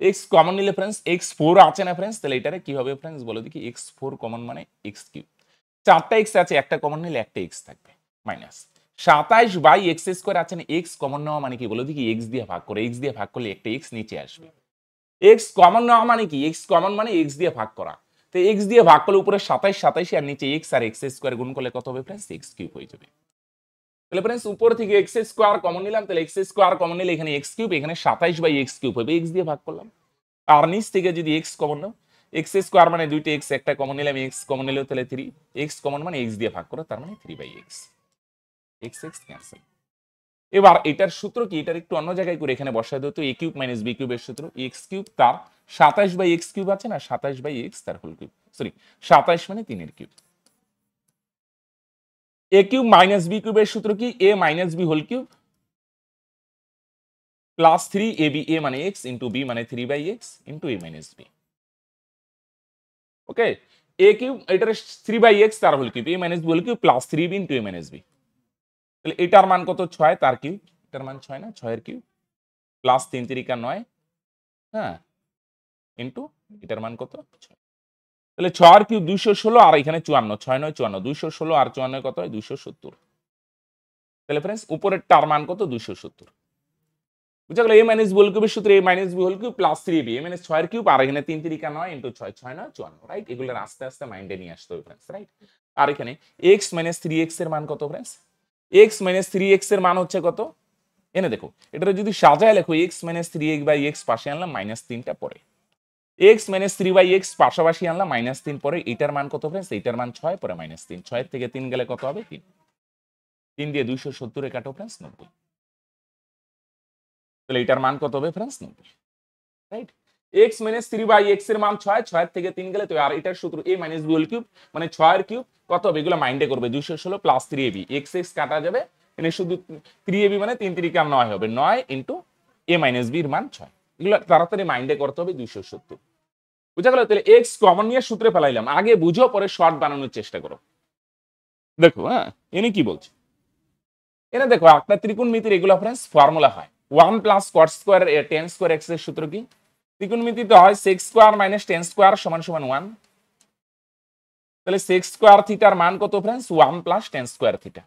x কমন নিলে ফ্রেন্ডস x4 আছে না ফ্রেন্ডস, তাহলে এটারে কি হবে ফ্রেন্ডস বলো দেখি, x4 কমন মানে x3, 4টা x আছে, একটা কমন নিলে একটা x থাকবে, মাইনাস 27/x² আছে না, x কমন নেওয়া মানে কি বলো দেখি, x দিয়ে ভাগ করে, x দিয়ে ভাগ করলে একটা x নিচে আসবে, x কমন নেওয়া মানে কি, x কমন মানে x দিয়ে ভাগ করা, তো x দিয়ে ভাগ করলে উপরে 27 27 আর নিচে x আর x² গুণ করলে কত হবে ফ্রেন্ডস? x3 হয়ে যাবে। তাহলে ফ্রেন্ডস উপর থেকে x² কমন নিলাম, তাহলে x² কমন নিলে এখানে x3, এখানে 27/x³ হবে, x দিয়ে ভাগ করলাম, আর নিচ থেকে যদি x কমন নাও, x² মানে দুইটা x, একটা কমন নিলাম, x কমন নিলেও তাহলে 3, x কমন মানে x দিয়ে ভাগ করো, তার মানে 3/x, x x ক্যান্সেল। এবার এটার সূত্র কি, এটার একটু অন্য জায়গায় করে এখানে বসায় দাও তো, a³ - b³ এর সূত্র, x³ তার 27/x³ আছে না, 27/x তার হোল কিউব, সরি 27 মানে 3 এর কিউব। a³ - b³ এর সূত্র কি, a - b whole cube plus 3ab, a মানে x ইন্টু b মানে 3/x into a minus b। Okay, a cube এটার 3/x তার whole cube, a minus b whole cube plus 3b into a minus b। তাহলে এটার মান কত? 6 তার cube, এটার মান 6 না, 6 এর কিউব প্লাস 3 3 9, হ্যাঁ, ইন্টু এটার মান কত? 6। তাহলে 6 এর কিউব 216 আর এখানে 54, 6 9 54, 216 আর 54 কত হয়? 270। তাহলে फ्रेंड्स উপরের টার মান কত? 270। বুঝা গেল? a মাইনাস b হোল কিউবের সূত্র a minus b whole cube plus 3b, a minus 6 এর কিউব আর এখানে 3 3 9 ইনটু 6, 6 9 54, রাইট? এগুলো আস্তে আস্তে মাইন্ডে নিয়ে আসতে হবে फ्रेंड्स, রাইট? আর এখানে x মাইনাস 3x এর মান কত फ्रेंड्स? x মাইনাস 3x এর মান হচ্ছে কত? এনে দেখো, এটা যদি সাজায় লেখো x মাইনাস 3x পাশে আনলাম মাইনাস 3টা পরে, x মাইনাস 3/x পাশাপাশি আনলাম মাইনাস 3 পরে, এটার মান কত फ्रेंड्स? এটার মান 6 পরে মাইনাস 3, 6 থেকে 3 গেলে কত হবে? 3, 3 দিয়ে 270 এ কাটো फ्रेंड्स 90। তাহলে এটার মান কত হবে friends? 90, right? x minus 3/x এর মান 6, 6 থেকে 3 গেলে তো, আর এটার সূত্র a minus b whole cube মানে 6 এর কিউব কত হবে? এগুলো মাইন্ডে করবে, 216 প্লাস 3ab, x x কাটা যাবে, এনে শুধু 3ab মানে 3 3 9 হবে, 9 ইনটু a মাইনাস b এর মান 6। এগুলো তাড়াতাড়ি মাইন্ডে করতে হবে, 270। বুঝা গেল? তাহলে x কমন নিয়ে সূত্রে ফেলাইলাম, আগে বুঝো পরে শর্ট বানানোর চেষ্টা করো। দেখো, হ্যাঁ, এনে কি বলছে? এনে দেখো, একটা ত্রিকোণমিতির এগুলো फ्रेंड्स ফর্মুলা হয় 1 plus cot square tan square x এর সূত্র কি? ত্রিকোণমিতিতে হয় sec square minus tan square সমান সমান 1। তাহলে sec স্কয়ার থিটার মান কত friends? 1 plus tan square theta.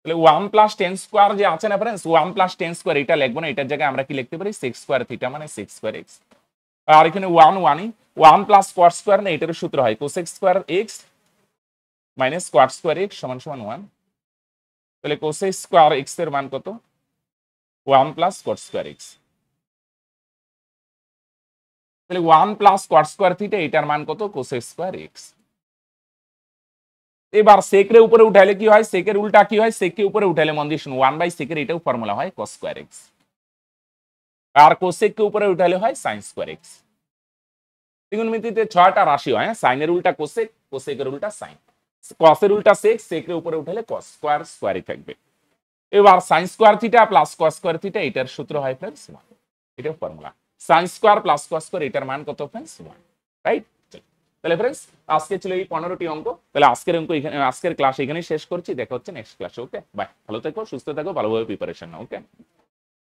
তাহলে 1 প্লাস tan স্কয়ার যে আছে না फ्रेंड्स, 1 প্লাস tan স্কয়ার এটা লিখব না, এটার জায়গায় আমরা কি লিখতে পারি? sec স্কয়ার থিটা মানে sec স্কয়ার x। আর এখানে 1 1ই 1 প্লাস cot স্কয়ার না, এটার সূত্র হয় cosec square x minus cot square x সমান সমান 1। তাহলে cosec স্কয়ার x এর মান কত? 1 প্লাস cot স্কয়ার x। তাহলে 1 প্লাস cot স্কয়ার থিটা এটার মান কত? cosec square x। এবার sec এর উপরে উঠাইলে কি হয়? sec এর উল্টা কি হয়? sec কে উপরে উঠাইলে মন দিয়ে শুনো, 1/sec এর এটাও ফর্মুলা হয় cos স্কয়ার x, আর cosec কে উপরে উঠাইলে হয় sin স্কয়ার x। ত্রিকোণমিতিতে 6টা রাশি হয়, হ্যাঁ, sin এর উল্টা cosec, cosec এর উল্টা sin, cos এর উল্টা sec, sec এর উপরে উঠাইলে cos স্কয়ার, স্কয়ারই থাকবে। এবার sin square theta plus cos square theta এটার সূত্র হয় फ्रेंड्स 1, এটার formula sin square plus cos square এটার মান কত फ्रेंड्स? 1, রাইট? তাহলে फ्रेंड्स আজকে ছিল এই 15টি অঙ্ক। তাহলে আজকের অঙ্ক এখানে, আজকের ক্লাস এখানেই শেষ করছি, দেখা হচ্ছে নেক্সট ক্লাসে। ওকে, বাই, ভালো থেকো, সুস্থ থাকো, ভালোভাবে প্রিপারেশন নাও। ওকে।